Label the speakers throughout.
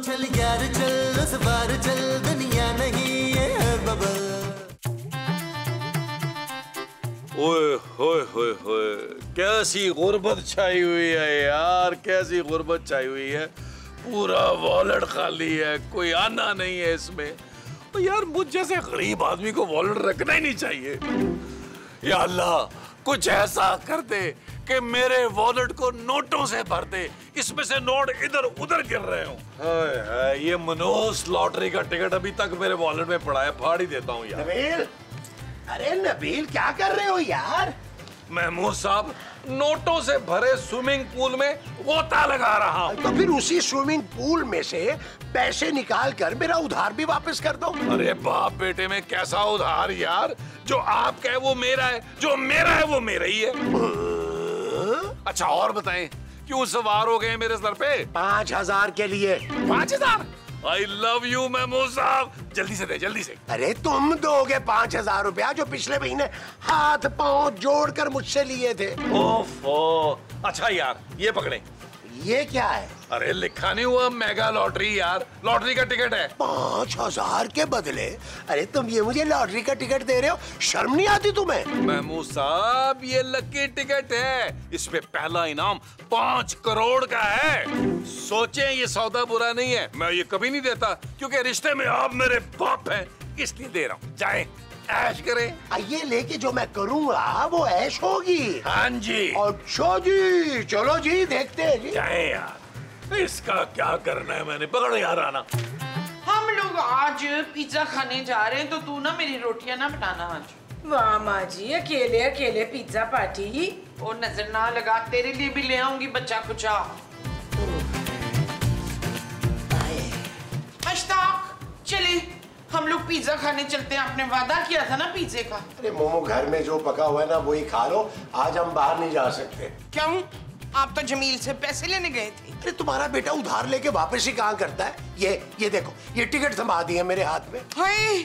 Speaker 1: चल यार चल, उस बार चल, दुनिया नहीं ये है बबल।
Speaker 2: ओए होए होए होए, कैसी गुर्बत छाई हुई है यार, कैसी गुर्बत छाई हुई है। पूरा वॉलेट खाली है, कोई आना नहीं है इसमें। तो यार मुझ जैसे गरीब आदमी को वॉलेट रखना ही नहीं चाहिए। या अल्लाह, कुछ ऐसा कर दे कि मेरे वॉलेट को नोटों से भर दे, इसमें से नोट इधर उधर गिर रहे हो। हाय हाय, ये मनोस लॉटरी का टिकट अभी तक मेरे वॉलेट में पड़ा है, फाड़ ही देता हूँ यार।
Speaker 3: नबील, अरे नबील क्या कर रहे हो यार?
Speaker 2: महमूद साहब, नोटों से भरे स्विमिंग पूल में गोता लगा रहा हूँ।
Speaker 3: तो फिर उसी स्विमिंग पूल में से पैसे निकाल कर मेरा उधार भी वापस कर दो।
Speaker 2: अरे बाप बेटे में कैसा उधार यार, जो आपका है वो मेरा है, जो मेरा है वो मेरा ही है। अच्छा और बताएं, क्यों सवार हो गए मेरे सर पे?
Speaker 3: 5000 के लिए।
Speaker 2: 5000? आई लव यू महमूद साहब, जल्दी से दे, जल्दी से।
Speaker 3: अरे तुम दोगे 5000 रुपया जो पिछले महीने हाथ पांव जोड़कर मुझसे लिए थे।
Speaker 2: ओफो, अच्छा यार ये पकड़े।
Speaker 3: ये क्या है?
Speaker 2: अरे लिखा नहीं हुआ मेगा लॉटरी यार, लॉटरी का टिकट है।
Speaker 3: 5000 के बदले? अरे तुम ये मुझे लॉटरी का टिकट दे रहे हो, शर्म नहीं आती तुम्हें?
Speaker 2: महमूद साहब, ये लकी टिकट है, इसमें पहला इनाम 5 करोड़ का है। सोचें ये सौदा बुरा नहीं है, मैं ये कभी नहीं देता क्योंकि रिश्ते में आप मेरे बाप हैं, इसलिए दे रहा हूँ। जाएं ऐश करें।
Speaker 3: ये लेके जो मैं करूँगा वो ऐश होगी।
Speaker 2: हाँ जी।
Speaker 3: अच्छा जी, चलो जी देखते हैं जी।
Speaker 2: जाएं यार, इसका क्या करना है, मैंने पकड़ यार आना।
Speaker 4: हम लोग आज पिज्जा खाने जा रहे हैं, तो तू ना मेरी रोटियां ना बनाना आज।
Speaker 5: वाह माँ जी, अकेले अकेले पिज्जा पार्टी।
Speaker 4: और नजर ना लगा, तेरे लिए भी ले आऊंगी बच्चा कुचा। अश्ताक, चले हम लोग पिज्जा खाने चलते हैं, आपने वादा किया था ना पिज्जे का।
Speaker 3: अरे मोमो, घर में जो पका हुआ है ना वही खा लो, आज हम बाहर नहीं जा सकते।
Speaker 4: क्यों? आप तो जमील से पैसे लेने गए थे।
Speaker 3: अरे तुम्हारा बेटा उधार लेके वापस ही कहाँ करता है। ये देखो, ये टिकट थमा दिए मेरे हाथ में।
Speaker 4: हाय,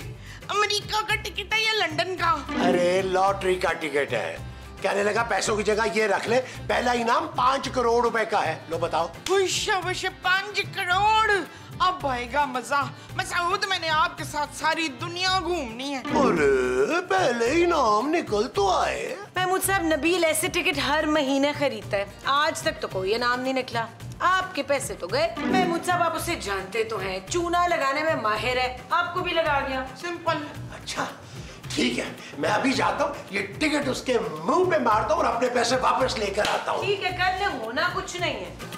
Speaker 4: अमेरिका का टिकट है या लंदन का?
Speaker 3: अरे लॉटरी का टिकट है। कहने लगा पैसों की जगह ये रख ले, पहला इनाम 5 करोड़ रुपए का है। लो बताओ।
Speaker 4: 5 करोड़, अब आएगा मजा। मसूद, मैंने आपके साथ सारी दुनिया घूमनी है।
Speaker 3: अरे पहले इनाम निकल तो आए।
Speaker 5: महमूद साहब, नबील ऐसे टिकट हर महीने खरीदता है, आज तक तो कोई इनाम नहीं निकला। आपके पैसे तो गए। महमूद साहब, आप उसे जानते तो हैं, चूना लगाने में माहिर है, आपको भी लगा गया।
Speaker 4: सिंपल।
Speaker 3: अच्छा ठीक है, मैं अभी जाता हूँ, ये टिकट उसके मुंह पे मारता हूँ और अपने पैसे वापस लेकर आता हूँ।
Speaker 5: ठीक है, कर ले, होना कुछ नहीं है।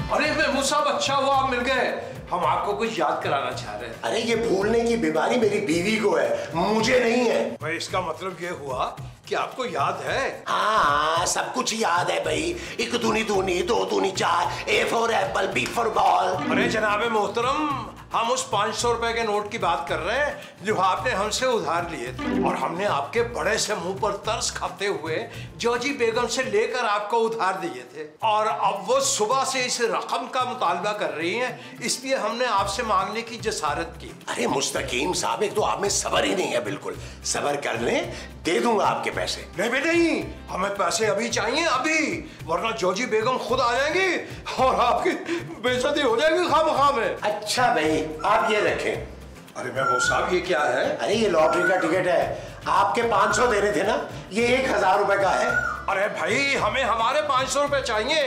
Speaker 6: अरे महमूद साहब, अच्छा हुआ आप मिल गए, हम आपको कुछ याद कराना चाह रहे हैं।
Speaker 3: अरे ये भूलने की बीमारी मेरी बीवी को है, मुझे नहीं है।
Speaker 6: भाई इसका मतलब ये हुआ कि आपको याद है?
Speaker 3: हाँ, सब कुछ याद है भाई। 1 दूनी 2 दूनी 4, A for Apple, B for ball.
Speaker 6: अरे जनाबे मोहतरम, हम उस 500 रुपए के नोट की बात कर रहे हैं जो आपने हमसे उधार लिए थे, और हमने आपके बड़े से मुंह पर तरस खाते हुए जॉजी बेगम से लेकर आपको उधार दिए थे, और अब वो सुबह से इस रकम का मुतालबा कर रही हैं, इसलिए हमने आपसे मांगने की जसारत की।
Speaker 3: अरे मुस्तकीम साहब, एक तो आप में सब्र ही नहीं है बिल्कुल। सब्र कर लें, दे दूंगा आपके पैसे।
Speaker 6: नहीं भी नहीं, हमें पैसे अभी चाहिए, अभी, वरना जॉजी बेगम खुद आ जाएंगी और आपकी बेइज्जती हो जाएगी खामखा में।
Speaker 3: अच्छा भाई, आप ये रखें।
Speaker 6: अरे महमूद साहब, ये क्या है?
Speaker 3: अरे ये लॉटरी का टिकट है, आपके 500 दे रहे थे ना, ये 1000 रुपए का है।
Speaker 6: अरे भाई, हमें हमारे 500 रुपए चाहिए,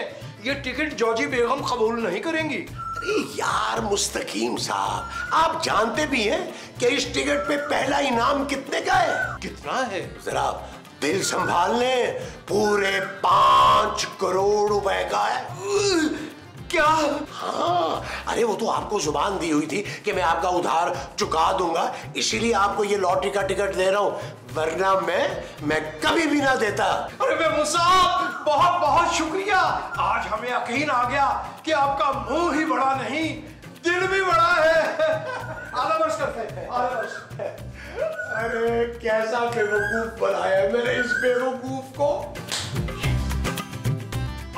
Speaker 6: ये टिकट जॉजी बेगम कबूल नहीं करेंगी।
Speaker 3: अरे यार मुस्तकीम साहब, आप जानते भी हैं कि इस टिकट पे पहला इनाम कितने का है?
Speaker 6: कितना है?
Speaker 3: जरा दिल संभाल लें, पूरे 5 करोड़ रुपए का है।
Speaker 6: क्या?
Speaker 3: हाँ, अरे वो तो आपको जुबान दी हुई थी कि मैं आपका उधार चुका दूंगा, इसीलिए आपको ये लॉटरी का टिकट दे रहा हूँ, वरना मैं कभी भी ना देता।
Speaker 6: अरे महमूद साहब, बहुत बहुत शुक्रिया, आज हमें यकीन आ गया कि आपका मुंह ही बड़ा नहीं, दिल भी बड़ा है। आला बस करते हैं, आला बस।
Speaker 3: अरे कैसा बेवकूफ बनाया मैंने इस बेवकूफ को।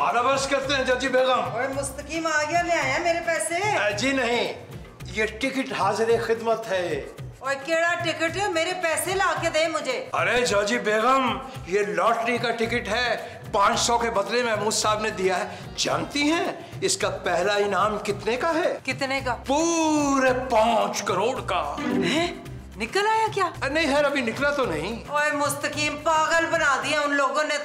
Speaker 6: आराबर्स करते हैं जजी बेगम।
Speaker 5: और मुस्तकीम आ गया, ले आया मेरे पैसे।
Speaker 6: जी नहीं, ये टिकट हाजिर खिदमत है।
Speaker 5: और केड़ा टिकट है, मेरे पैसे ला के दे मुझे।
Speaker 6: अरे जजी बेगम, ये लॉटरी का टिकट है, 500 के बदले महमूद साहब ने दिया है। जानती हैं इसका पहला इनाम कितने का है?
Speaker 5: कितने का?
Speaker 6: पूरे 5 करोड़ का।
Speaker 5: है? निकल आया क्या?
Speaker 6: नहीं है, अभी निकला तो नहीं।
Speaker 5: ओए मुस्तकीम, पागल बना दिया उन लोगों ने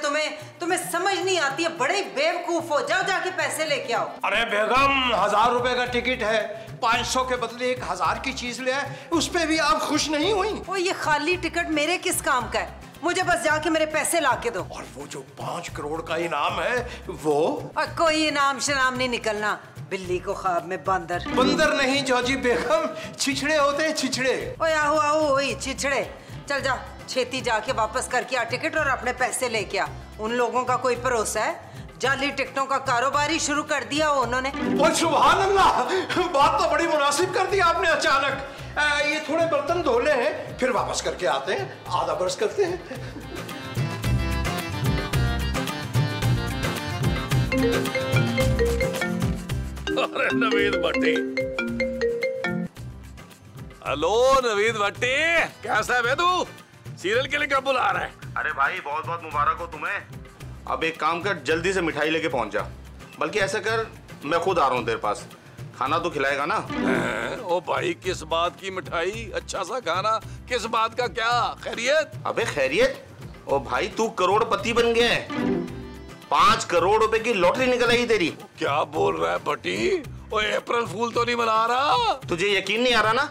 Speaker 5: तुम्हें समझ नहीं आती है, बड़े बेवकूफ हो। जाओ जाके पैसे लेके आओ।
Speaker 6: अरे बेगम, 1000 रुपए का टिकट है, 500 के बदले 1000 की चीज ले आए, उस पे भी आप खुश नहीं हुई?
Speaker 5: ओ ये खाली टिकट मेरे किस काम का है? मुझे बस जाके मेरे पैसे लाके दो।
Speaker 6: और वो जो 5 करोड़ का इनाम है वो?
Speaker 5: और कोई इनाम शनाम नहीं निकलना। बिल्ली को ख्वाब में बंदर।
Speaker 6: बंदर नहीं जॉजी बेगम, छिछड़े होते हैं, छिछड़े।
Speaker 5: ओए आओ आओ, वही छिछड़े। चल जा, छेती जाके वापस करके आ टिकट और अपने पैसे लेके आ। उन लोगों का कोई भरोसा है? जाली टिकटों का कारोबार ही शुरू कर दिया उन्होंने।
Speaker 6: और सुभान अल्लाह, बात तो बड़ी मुनासिब कर दी आपने अचानक। ये थोड़े बर्तन धो ले हैं, फिर वापस करके आते हैं, आधा बरस करते हैं।
Speaker 2: अरे नवीद भट्टी, हेलो नवीद भट्टी, कैसा है तू? सीरियल के लिए कब बुला रहा है?
Speaker 7: अरे भाई बहुत बहुत मुबारक हो तुम्हें। अब एक काम कर, जल्दी से मिठाई लेके पहुंच जा। बल्कि ऐसा कर, मैं खुद आ रहा हूँ तेरे पास, खाना तो खिलाएगा ना?
Speaker 2: ओ भाई, किस बात की मिठाई? अच्छा सा खाना, किस बात का? क्या खैरियत?
Speaker 7: अबे खैरियत? ओ भाई तू करोड़पति बन गया है, 5 करोड़ रुपए की लॉटरी निकल आई तेरी।
Speaker 2: क्या बोल रहा है भट्टी? ओ अप्रैल फूल तो नहीं मना रहा?
Speaker 7: तुझे यकीन नहीं आ रहा ना?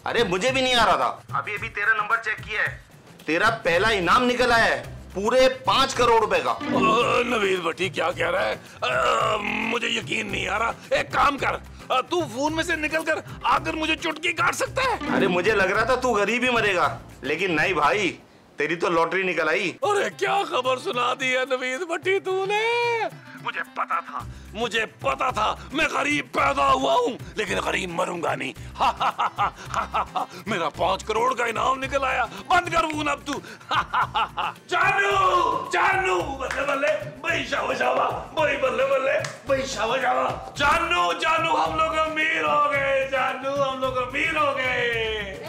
Speaker 7: अरे मुझे भी नहीं आ रहा था। अभी अभी तेरा नंबर चेक किया है, तेरा पहला इनाम निकल आया है, पूरे 5 करोड़ रुपए का।
Speaker 2: नवीद भट्टी क्या कह रहा है? मुझे यकीन नहीं आ रहा। एक काम कर, तू फोन में से निकल कर आकर मुझे चुटकी काट सकता है?
Speaker 7: अरे मुझे लग रहा था तू गरीब ही मरेगा, लेकिन नहीं भाई, तेरी तो लॉटरी निकल आई।
Speaker 2: अरे क्या खबर सुना दी है नवीद भट्टी तूने? मुझे पता था मैं गरीब पैदा हुआ हूँ, लेकिन गरीब मरूंगा नहीं। मेरा 5 करोड़ का इनाम निकल आया। बंद कर फोन अब तू। जानू जानू, बल्ले बल्ले, भाई शावा शावा, भाई बल्ले बल्ले, भाई शावा शावा। जानू जानू, हम लोग अमीर हो गए। जानू, हम लोग अमीर हो गए।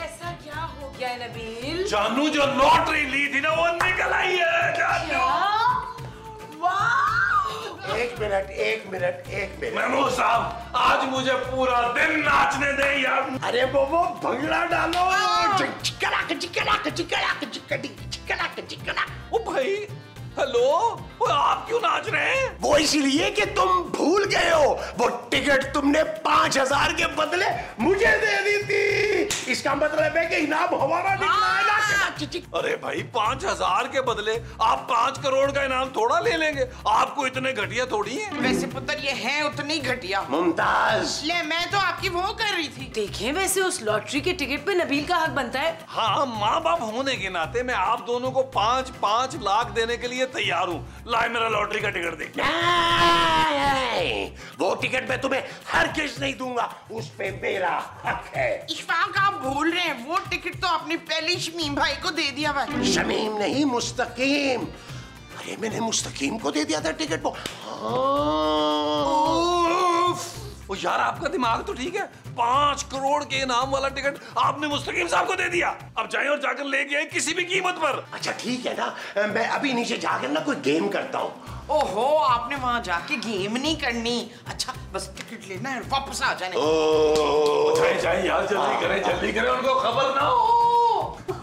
Speaker 5: ऐसा क्या हो गया है नबील?
Speaker 2: जानू जो लॉटरी ली थी ना, वो निकल आई है। जानू,
Speaker 3: एक मिनट।
Speaker 2: महमूद साहब, आज मुझे पूरा दिन नाचने दे यार।
Speaker 3: अरे वो भंगड़ा डालो।
Speaker 2: ओ भाई, हेलो, वो आप क्यों नाच रहे हैं?
Speaker 3: वो इसलिए कि तुम भूल गए हो, वो टिकट तुमने 5000 के बदले मुझे दे दी थी। इसका मतलब है कि इनाम हमारा निकला है ना।
Speaker 2: अरे भाई, 5000 के बदले आप 5 करोड़ का इनाम थोड़ा ले लेंगे? आपको इतने घटिया थोड़ी है।
Speaker 4: वैसे पुत्र ये है उतनी घटिया।
Speaker 3: मुमताज,
Speaker 4: ले मैं तो आपकी वो कर रही थी।
Speaker 5: देखें, वैसे उस लॉटरी के टिकट पे नबील का हक बनता है।
Speaker 2: हाँ, माँ बाप होने के नाते मैं आप दोनों को 5-5 लाख देने के लिए तैयार हूँ। लाए मेरा लॉटरी का टिकट दे।
Speaker 3: नहीं, वो टिकट मैं तुम्हें हरगिज़ नहीं दूंगा, उस पे मेरा हक है।
Speaker 4: इशफाक, आप भूल रहे हैं, वो टिकट तो आपने पहले शमीम भाई को दे दिया हुआ है।
Speaker 3: शमीम नहीं, मुस्तकीम। अरे मैंने मुस्तकीम को दे दिया था टिकट को।
Speaker 2: ओ यार, आपका दिमाग तो ठीक है। 5 करोड़ के इनाम वाला टिकट आपने मुस्तकीम साहब को दे दिया। अब जाए और जाकर लेके आए किसी भी कीमत पर।
Speaker 3: अच्छा ठीक है ना, मैं अभी नीचे जाकर ना कोई गेम करता हूँ।
Speaker 4: ओहो, आपने वहां जाके गेम नहीं करनी। अच्छा, बस टिकट लेना है, वापस आ जाने।
Speaker 2: जाए यार, जल्दी करें, उनको खबर ना हो।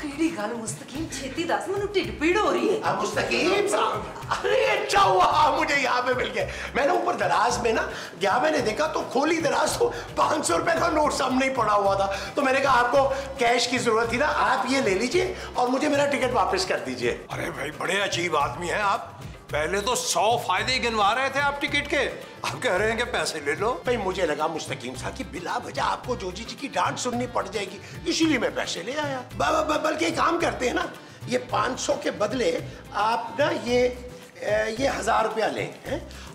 Speaker 5: केड़ी गल मुस्तकीम, छेती दस, मैनू ढिड पीड़ हो रही है।
Speaker 3: अब मुस्तकीम साहब, अरे अच्छा हुआ मुझे यहाँ पे मिल गया। मैंने ऊपर दराज में ना गया, मैंने देखा तो खोली दराज तो 500 रुपए का नोट सामने ही पड़ा हुआ था। तो मैंने कहा आपको कैश की जरूरत थी ना, आप ये ले लीजिए और मुझे मेरा टिकट वापस कर दीजिए।
Speaker 6: अरे भाई, बड़े अजीब आदमी हैं आप। पहले तो 100 फायदे गिनवा रहे थे आप टिकट के, अब कह रहे हैं कि पैसे ले लो।
Speaker 3: भाई मुझे लगा मुस्तकीम साहब की बिला वजह आपको जोजी जी की डांट सुननी पड़ जाएगी, इसीलिए मैं पैसे ले आया। बल्कि काम करते हैं ना, ये 500 के बदले आप ना ये 1000 रुपया लें,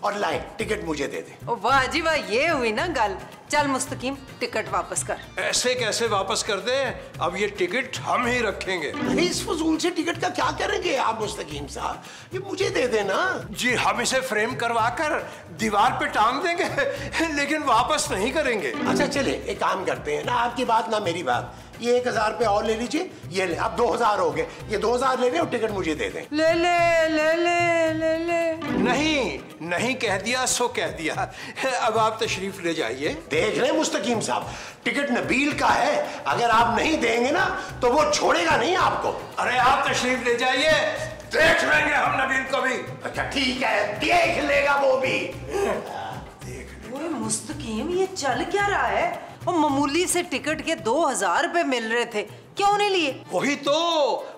Speaker 3: और लाए टिकट मुझे दे दे।
Speaker 8: ओ वाह जी वाह, ये हुई ना गल। चल मुस्तकीम टिकट वापस कर।
Speaker 6: ऐसे कैसे वापस कर दे? अब ये टिकट हम ही रखेंगे।
Speaker 3: अरे इस फजूल से टिकट का क्या करेंगे आप मुस्तकीम साहब? ये मुझे दे देना।
Speaker 6: जी हम इसे फ्रेम करवा कर दीवार पे टांग देंगे लेकिन वापस नहीं करेंगे।
Speaker 3: अच्छा चले एक काम करते हैं ना, आपकी बात ना मेरी बात, ये 1000 रुपये और ले लीजिए, ये ले अब 2000 हो गए, ये 2000 ले लें और टिकट मुझे दे दें।
Speaker 8: ले ले ले ले ले ले।
Speaker 6: नहीं नहीं कह दिया सो कह दिया। अब आप तशरीफ ले जाइए।
Speaker 3: देख रहे मुस्तकीम साहब, टिकट नबील का है, अगर आप नहीं देंगे ना तो वो छोड़ेगा नहीं आपको।
Speaker 6: अरे आप तशरीफ ले जाइए, देख लेंगे हम नबील को भी।
Speaker 3: अच्छा ठीक है, देख लेगा वो भी।
Speaker 8: ओए मुस्तकीम, ये चल क्या रहा है? और मामूली से टिकट के 2000 रुपए मिल रहे थे, क्यों नहीं लिए?
Speaker 6: वही तो।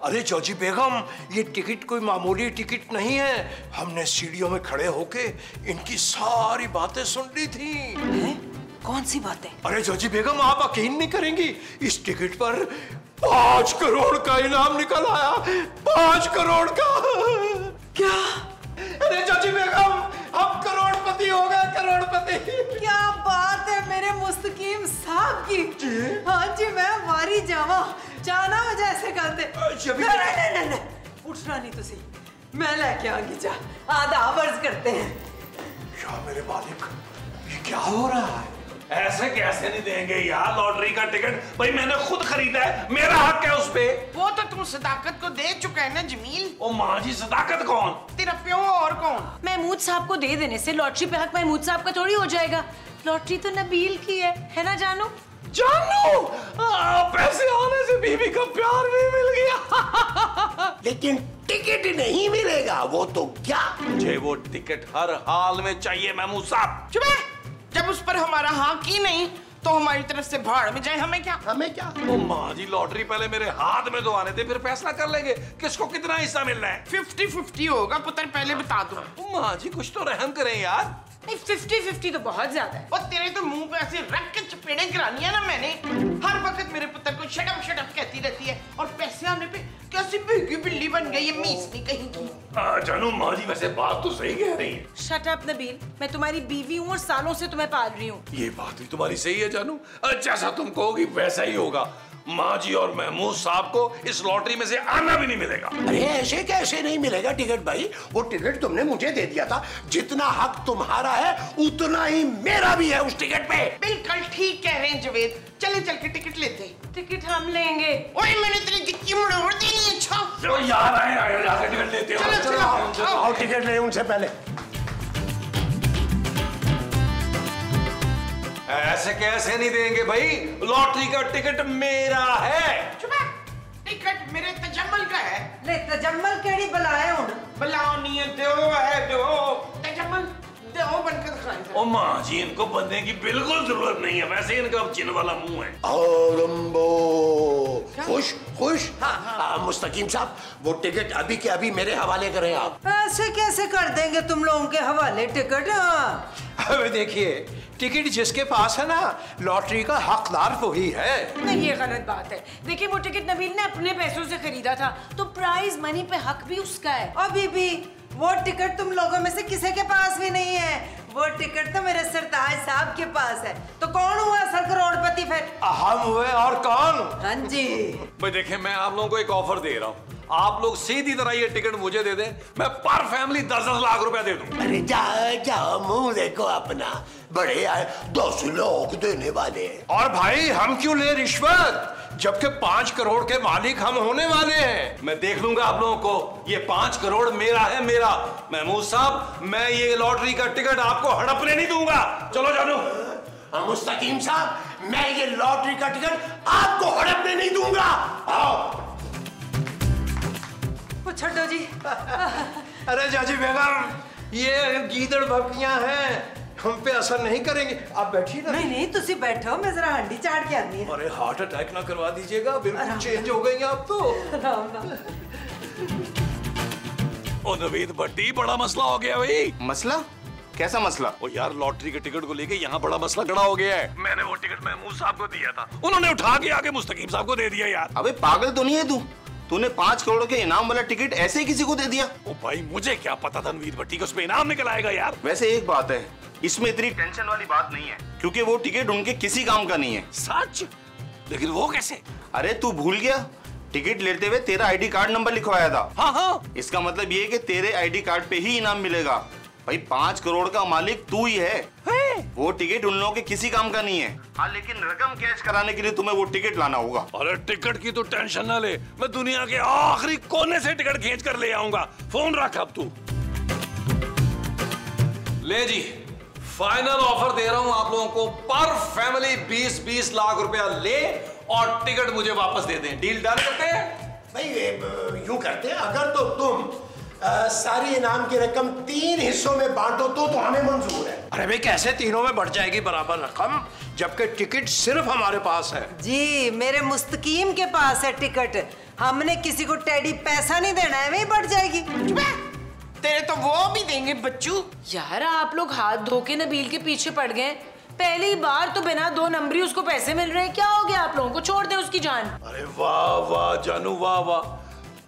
Speaker 6: अरे जॉजी बेगम, ये टिकट कोई मामूली टिकट नहीं है। हमने सीढ़ियों में खड़े होके इनकी सारी बातें सुन ली थी।
Speaker 8: है? कौन सी बातें?
Speaker 6: अरे जॉजी बेगम, आप यकीन नहीं करेंगी, इस टिकट पर 5 करोड़ का इनाम निकल आया। 5 करोड़ का।
Speaker 8: क्या?
Speaker 6: अरे जॉजी बेगम, हम करोड़पति हो गए, करोड़पति।
Speaker 8: क्या बात है मेरे मुस्तकीम साहब की। हाँ जी, मैं वारी जावा जाना हो जैसे करते। नहीं, उठना नहीं तुसी, मैं लेके आऊंगी। जा आधा वर्ज करते हैं।
Speaker 6: क्या मेरे मालिक, ये क्या हो रहा है?
Speaker 2: ऐसे कैसे नहीं देंगे यार लॉटरी का टिकट? भाई मैंने खुद खरीदा है, मेरा हक है उस पे।
Speaker 4: वो तो तुम सदाकत को दे चुका है ना जमील।
Speaker 2: ओ माँ जी, सदाकत कौन?
Speaker 4: तेरा प्यो और कौन?
Speaker 5: महमूद साहब को दे देने से लॉटरी पे हक महमूद साहब का थोड़ी हो जाएगा। लॉटरी तो नबील की है ना जानू?
Speaker 2: जानू, पैसे आने से बीवी का प्यार भी मिल गया।
Speaker 3: लेकिन टिकट नहीं मिलेगा, वो तो क्या।
Speaker 2: मुझे वो टिकट हर हाल में चाहिए महमूद साहब।
Speaker 4: चुप है। जब उस पर हमारा हक ही नहीं तो हमारी तरफ से भाड़ में जाए, हमें क्या?
Speaker 3: हमें क्या?
Speaker 2: ओ माँ जी, लॉटरी पहले मेरे हाथ में तो आने दे, फिर फैसला कर लेंगे किसको कितना हिस्सा मिलना है।
Speaker 4: 50-50 होगा पुत्र, पहले बता दो।
Speaker 2: ओ माँ जी, कुछ तो रहम करें यार।
Speaker 5: नहीं 50-50 तो बहुत ज्यादा है।
Speaker 4: और तेरे तो मुंह पे ऐसे रख के चपेड़े करानी है ना मैंने। हर वक्त मेरे पुत्र को शटअप शटअप कहती रहती है, और पैसे आने पे कैसी भीगी बिल्ली बन गई है, मीसनी कहीं की।
Speaker 2: जानू माँ जी, वैसे बात तो सही कह रही है।
Speaker 5: शट अप नबील, मैं तुम्हारी बीवी हूँ और सालों से तुम्हें पाल रही हूँ।
Speaker 2: ये बात भी तुम्हारी सही है जानू, जैसा तुम कहोगी वैसा ही होगा। माँ जी और महमूद साहब को इस लॉटरी में से आना भी नहीं मिलेगा।
Speaker 3: अरे ऐसे कैसे नहीं मिलेगा टिकट भाई? वो टिकट तुमने मुझे दे दिया था, जितना हक तुम्हारा है उतना ही मेरा भी है उस टिकट पे।
Speaker 4: बिल्कुल ठीक कह रहे हैं जवेद, चले चल के टिकट लेते।
Speaker 5: टिकट हम लेंगे।
Speaker 4: ओए मैंने तेरी गिट्टी मुड़ोड़ देनी। अच्छा
Speaker 2: चलो यार, आए जाकर टिकट लेते हो।
Speaker 4: चलो
Speaker 3: आओ टिकट ले उनसे पहले।
Speaker 2: ऐसे कैसे नहीं देंगे भाई? लॉटरी का टिकट मेरा है।
Speaker 4: चुप है। टिकट मेरे तजम्मल का है।
Speaker 8: ले तजम्मल केड़ी बलाए हुन?
Speaker 4: बलाओ नहीं है, दो है, दो तजम्मल दो बनकर खाएंगे।
Speaker 2: ओ माँ जी, इनको बनने की बिल्कुल जरूरत नहीं है, वैसे इनका जिन वाला मुंह है।
Speaker 3: खुश खुश। हाँ, मुस्तकीम साहब, वो टिकट अभी के अभी मेरे हवाले करें आप।
Speaker 8: ऐसे कैसे कर देंगे तुम लोगों के हवाले टिकट?
Speaker 6: अब देखिए, टिकट जिसके पास है ना, लॉटरी का हकदार वही है।
Speaker 5: नहीं, ये गलत बात है। देखिए, वो टिकट नबील ने अपने पैसों से खरीदा था, तो प्राइज मनी पे हक भी उसका है।
Speaker 8: अभी भी वो टिकट तुम लोगों में से किसी के पास भी नहीं है। वो टिकट तो मेरे सरताज साहब के पास है। तो कौन हुआ असल करोड़पति फिर?
Speaker 6: हम हुए और कौन?
Speaker 8: हाँ जी।
Speaker 2: भाई देखिए, मैं आप लोगों को एक ऑफर दे रहा हूँ, आप लोग सीधी तरह ये टिकट मुझे दे दें, मैं पर फैमिली 10-10 लाख रुपया दे दूं।
Speaker 3: अरे जा मुंह देखो अपना, बड़े आए 10 लाख देने वाले।
Speaker 6: और भाई हम क्यों ले रिश्वत, जबकि 5 करोड़ के मालिक हम होने वाले हैं।
Speaker 2: मैं देख लूंगा आप लोगों को, ये 5 करोड़ मेरा है, मेरा। महमूद साहब, मैं ये लॉटरी का टिकट आपको हड़पने नहीं दूंगा। चलो जानू।
Speaker 3: मुस्तकीम साहब, मैं ये लॉटरी का टिकट आपको हड़पने नहीं दूंगा। आओ।
Speaker 8: छोड़ो जी।
Speaker 6: अरे जाजी बेगम, ये गीदड़ भपकियां हैं, हम पे असर नहीं करेंगे। आप बैठिए ना।
Speaker 8: नहीं तुसी बैठो, मैं जरा हंडी चाट के आनी है।
Speaker 6: अरे हार्ट अटैक ना करवा दीजिएगा, बिल्कुल चेंज हो गई आप तो।
Speaker 2: ओ नवीद भट्टी, बड़ा मसला हो गया भाई।
Speaker 7: मसला? कैसा मसला?
Speaker 2: ओ यार, लॉटरी के टिकट को लेके यहाँ बड़ा मसला खड़ा हो गया है। मैंने वो टिकट महमूद साहब को दिया था, उन्होंने उठा के आके मुस्तकीम साहब को दे दिया यार।
Speaker 7: अबे पागल तो नहीं है तू? तूने 5 करोड़ के इनाम वाला टिकट ऐसे ही किसी को दे दिया?
Speaker 2: ओ भाई मुझे क्या पता तनवीर भट्टी को उसमें इनाम निकल आएगा यार।
Speaker 7: वैसे एक बात है, इसमें इतनी टेंशन वाली बात नहीं है, क्योंकि वो टिकट उनके किसी काम का नहीं है।
Speaker 2: सच? लेकिन वो कैसे?
Speaker 7: अरे तू भूल गया, टिकट लेते हुए तेरा आईडी कार्ड नंबर लिखवाया था।
Speaker 2: हाँ हाँ।
Speaker 7: इसका मतलब ये कि तेरे आईडी कार्ड पे ही इनाम मिलेगा। भाई 5 करोड़ का मालिक तू ही है। वो टिकट उन लोगों के किसी काम का नहीं है। हाँ, लेकिन रकम कैश कराने के लिए तुम्हें वो टिकट लाना होगा।
Speaker 2: अरे टिकट की तो टेंशन ना ले, मैं दुनिया के आखिरी कोने से टिकट खींच कर ले आऊंगा। फोन रख अब तू।
Speaker 9: ले जी, फाइनल ऑफर दे रहा हूं आप लोगों को, पर फैमिली 20-20 लाख रुपया ले और टिकट मुझे वापस दे दें। डील डन करते हैं?
Speaker 3: भाई यूं करते हैं, अगर तो तुम सारी इनाम की रकम 3 हिस्सों में बांटो तो हमें मंजूर है।
Speaker 6: अरे भाई कैसे तीनों में बढ़ जाएगी बराबर रकम, जबकि टिकट सिर्फ हमारे पास है।
Speaker 8: जी मेरे मुस्तकीम के पास है टिकट, हमने किसी को टेडी पैसा नहीं देना है, वही बढ़ जाएगी।
Speaker 4: तेरे तो वो भी देंगे बच्चू।
Speaker 5: यार आप लोग हाथ धो के नबील के पीछे पड़ गए। पहली बार तो बिना 2 नंबरी उसको पैसे मिल रहे हैं, क्या हो गया आप लोगों को? छोड़ दे उसकी जान।
Speaker 2: अरे वाह वाह जानू, वाह वाह,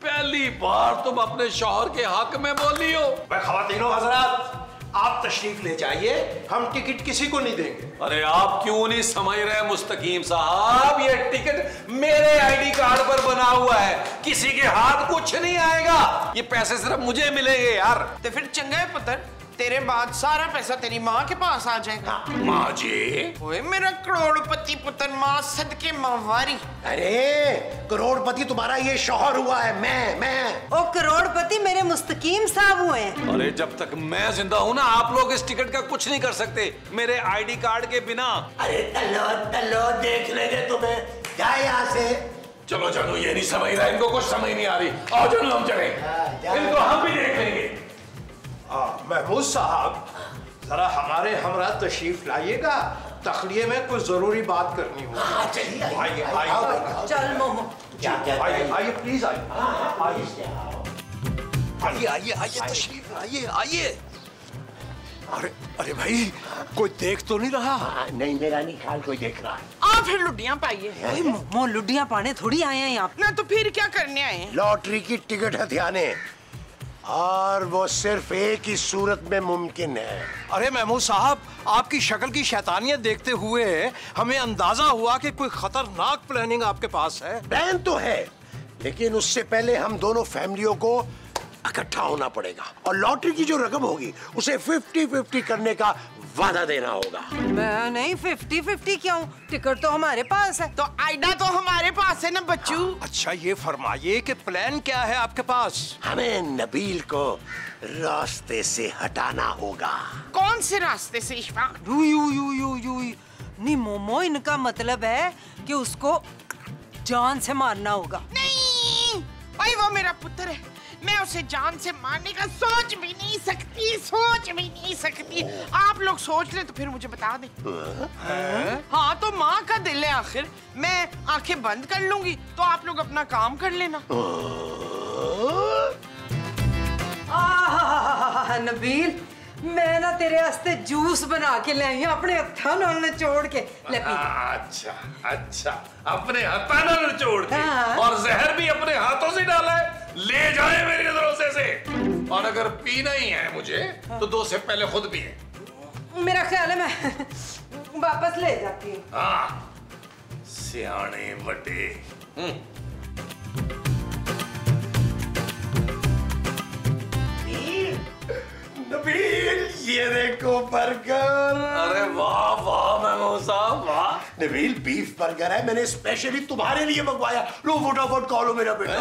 Speaker 2: पहली बार तुम अपने शौहर के हक में बोली हो।
Speaker 6: भाई खवातीनो हजरात, आप तशरीफ ले जाइए, हम टिकट किसी को नहीं देंगे।
Speaker 9: अरे आप क्यों नहीं समझ रहे मुस्तकीम साहब, ये टिकट मेरे आईडी कार्ड पर बना हुआ है, किसी के हाथ कुछ नहीं आएगा, ये पैसे सिर्फ मुझे मिलेंगे यार।
Speaker 4: तो फिर चंगा है पुत्र, तेरे बाद सारा पैसा तेरी माँ के पास आ जाएगा।
Speaker 2: माँ जी?
Speaker 4: ओए मेरा करोड़पति पुत्र, माँ सदके मावारी।
Speaker 3: अरे करोड़पति तुम्हारा ये शौहर हुआ है, मैं।
Speaker 8: ओ करोड़पति मेरे मुस्तकीम साहब हुए हैं।
Speaker 9: अरे जब तक मैं जिंदा हूं ना, आप लोग इस टिकट का कुछ नहीं कर सकते मेरे आईडी कार्ड के बिना।
Speaker 3: अरे तलो देख लेंगे तुम्हें, जाए यहाँ से।
Speaker 2: चलो जानू, ये नहीं समझ रहा, इनको कुछ समझ नहीं आ रही। आओ जानू हम चले, इनको हम भी देख लेंगे।
Speaker 6: महमूद साहब, जरा हमारे हमरा तशरीफ लाइएगा, तखलिये में कुछ जरूरी बात करनी होगी।
Speaker 3: चलिए
Speaker 6: आइए
Speaker 8: चल मोमो,
Speaker 6: आइए प्लीज आइए तशरीफ आइए। अरे भाई कोई देख तो नहीं रहा?
Speaker 3: नहीं, मेरा नहीं ख्याल कोई देख रहा है।
Speaker 4: आ फिर लुड्डियां पाइए।
Speaker 8: मोमो लुड्डियां पाने थोड़ी आए हैं यहाँ
Speaker 4: ना, तो फिर क्या करने आए हैं?
Speaker 3: लॉटरी की टिकट हथियाने, और वो सिर्फ एक ही सूरत में मुमकिन है।
Speaker 6: अरे महमूद साहब, आपकी शक्ल की शैतानियत देखते हुए हमें अंदाजा हुआ कि कोई खतरनाक प्लानिंग आपके पास है।
Speaker 3: प्लान तो है, लेकिन उससे पहले हम दोनों फैमिलियों को इकट्ठा होना पड़ेगा, और लॉटरी की जो रकम होगी उसे 50-50 करने का वादा देना होगा।
Speaker 8: मैं नहीं, 50-50 क्यों? टिकट तो हमारे पास है।
Speaker 4: तो आइडा तो हमारे पास है ना बच्चू।
Speaker 6: अच्छा ये फरमाइए कि प्लान क्या है आपके पास?
Speaker 3: हमें नबील को रास्ते से हटाना होगा।
Speaker 4: कौन से रास्ते से इशफाक?
Speaker 8: यू नहीं मोमो, इनका मतलब है कि उसको जान से मारना होगा।
Speaker 4: नहीं भाई, वो मेरा पुत्र है, मैं उसे जान से मारने का सोच भी नहीं सकती। आप लोग सोच ले तो फिर मुझे बता दें। हाँ तो माँ का दिल है आखिर, मैं आंखें बंद कर लूंगी तो आप लोग अपना काम कर लेना।
Speaker 8: नबील, मैं ना तेरे वास्ते जूस बना के ले आई अपने हत्था नाल निचोड़ के। ले पी।
Speaker 2: अच्छा, अपने हाथों नाल निचोड़ के,
Speaker 8: हाँ।
Speaker 2: और जहर भी अपने हाथों से डाला है। ले जाए मेरे दरोसे से, और अगर पीना ही है मुझे तो 2 से पहले खुद पिए।
Speaker 8: मेरा ख्याल है मैं वापस ले जाती हूँ।
Speaker 2: हाँ, सियाने बटे।
Speaker 3: नबील, ये देखो बर्गर।
Speaker 2: अरे वाह वाह महमूद साहब, वाह।
Speaker 3: नबील, बीफ बर्गर है, मैंने स्पेशली तुम्हारे लिए मंगवाया। लो फटाफट खा लो मेरा बेटा।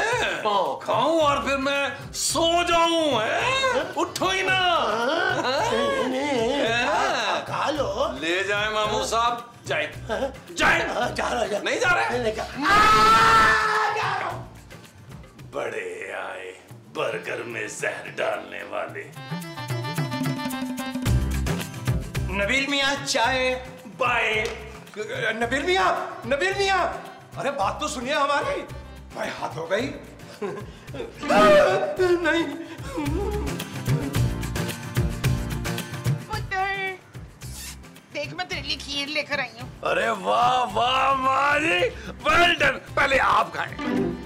Speaker 2: खाऊं और फिर मैं सो जाऊं? उठो ही ना।
Speaker 3: खा लो।
Speaker 2: ले जाए महमूद साहब, जाए।
Speaker 3: जा रहा।
Speaker 2: नहीं जा रहे?
Speaker 3: जा रहा।
Speaker 2: बड़े आए बर्गर में जहर डालने वाले।
Speaker 6: नबील मियाँ चाय।
Speaker 2: बाय।
Speaker 6: नबील मियाँ, अरे बात तो सुनिए हमारी। भाई हाथ हो गई। नहीं।
Speaker 4: पुत्र, देख देख मैं तेरे लिए खीर लेकर आई हूँ।
Speaker 2: अरे वाह वाह माँ जी, वेल डन। पहले आप खाएं।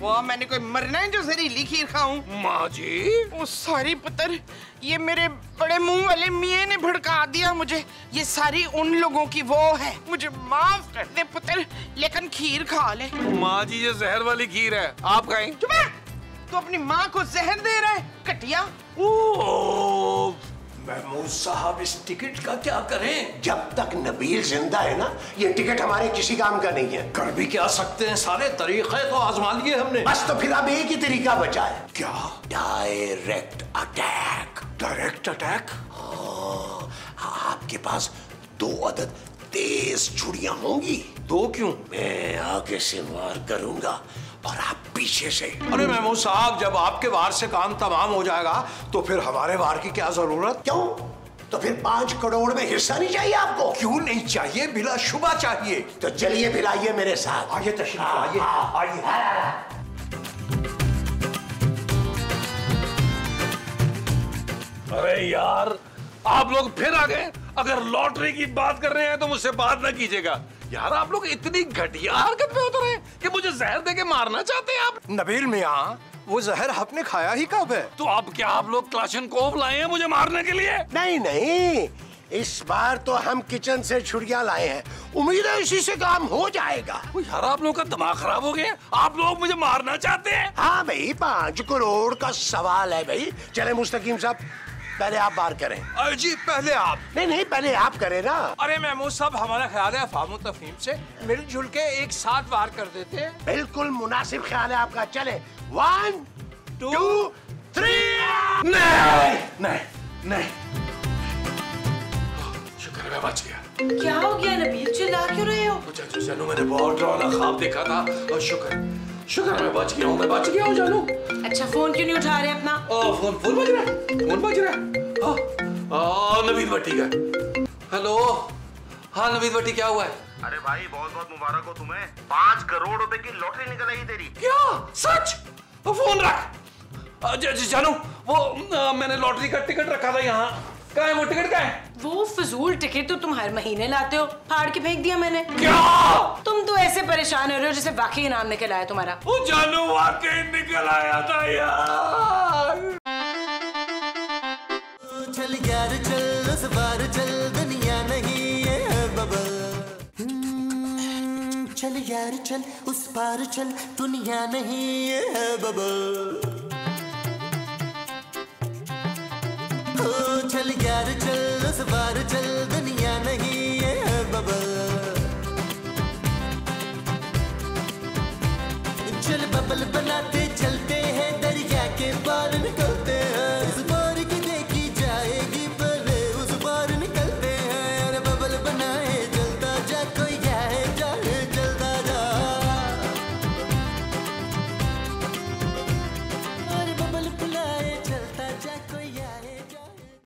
Speaker 4: वाह, मैंने कोई मरना है जो जहरीली खीर खाऊं?
Speaker 2: माँ जी
Speaker 4: ओ सॉरी पुत्र, ये मेरे बड़े मुंह वाले मियाँ ने भड़का दिया मुझे। ये सारी उन लोगों की वो है, मुझे माफ कर दे पुत्र, लेकिन खीर खा ले।
Speaker 2: माँ जी, ये जहर वाली खीर है, आप खाएं।
Speaker 4: चुप है, तू अपनी माँ को जहर दे रहा है, कटिया।
Speaker 6: महमूद साहब, इस टिकट का क्या करें?
Speaker 3: जब तक नबील जिंदा है ना, ये टिकट हमारे किसी काम का नहीं है।
Speaker 6: कर भी क्या सकते हैं, सारे तरीके तो आजमा लिए हमने।
Speaker 3: बस तो फिर अब एक ही तरीका बचा है।
Speaker 6: क्या?
Speaker 3: Direct attack.
Speaker 6: Direct attack?
Speaker 3: आपके पास 2 अदद तेज छुरियां होंगी।
Speaker 6: 2 क्यों?
Speaker 3: मैं आगे से वार करूंगा और आप पीछे से।
Speaker 6: अरे महमूद साहब, जब आपके वार से काम तमाम हो जाएगा तो फिर हमारे वार की क्या जरूरत?
Speaker 3: क्यों? तो फिर 5 करोड़ में हिस्सा नहीं चाहिए आपको?
Speaker 6: क्यों नहीं चाहिए, बिला शुबा चाहिए।
Speaker 3: तो चलिए फिर आइए मेरे साथ।
Speaker 6: आइए, तशरीफ लाइए, आइए।
Speaker 2: अरे यार, आप लोग फिर आ गए। अगर लॉटरी की बात कर रहे हैं तो मुझसे बात ना कीजिएगा। यार, आप लोग इतनी घटिया हरकत पे उतर हैं कि मुझे जहर देके मारना चाहते हैं आप।
Speaker 6: नबील मियाँ, वो जहर आपने खाया ही कब है?
Speaker 2: तो अब क्या आप लोग क्लाशनकोव लाए हैं मुझे मारने के लिए?
Speaker 3: नहीं नहीं, इस बार तो हम किचन से छुरियां लाए हैं। उम्मीद है इसी से काम हो जाएगा।
Speaker 2: यार, आप लोगों का दिमाग खराब हो गया, आप लोग मुझे मारना चाहते हैं?
Speaker 3: हाँ भाई, 5 करोड़ का सवाल है भाई। चले मुस्तकीम साहब, पहले आप बार करें।
Speaker 6: जी पहले आप।
Speaker 3: नहीं, पहले आप करें ना।
Speaker 6: अरे महमूद साहब, हमारा ख्याल है फामू तफहीम से मिलजुल के एक साथ वार कर देते हैं।
Speaker 3: बिल्कुल मुनासिब ख्याल है आपका। चले 1 2 3।
Speaker 2: नहीं। शुक्र है मैं बच गया।
Speaker 5: क्या हो गया नबील, चिल्ला क्यों रहे हो?
Speaker 2: जानू, मैंने बहुत डरावना ख्वाब देखा था और शुक्र मैं बच गया हूँ जानू।
Speaker 5: अच्छा, फोन क्यों नहीं उठा रहे अपना?
Speaker 2: फोन बज रहा है। नवीद भट्टी का। हेलो, हाँ नवीद भट्टी, क्या हुआ है?
Speaker 7: अरे भाई, बहुत बहुत मुबारक हो तुम्हें। 5 करोड़ रुपए की लॉटरी निकल आई तेरी।
Speaker 2: क्या सच? फोन रख। जानू, वो मैंने लॉटरी का टिकट रखा था यहाँ। कहाँ है वो टिकट? कहाँ है?
Speaker 5: वो फजूल टिकट तो तुम हर महीने लाते हो, फाड़ के फेंक दिया मैंने।
Speaker 2: क्या?
Speaker 5: तुम तो ऐसे परेशान हो रहे हो जैसे वाकई इनाम निकल आया तुम्हारा।
Speaker 2: वो जानू, वाकई निकल आया था यार।
Speaker 1: चल यार चल, उस बार चल, दुनिया नहीं है बबल। चल यार चल, उस पार चल, दुनिया नहीं है बबल। चल यार चल, उस बार चल, दुनिया नहीं है बबल। चल बबल बनाते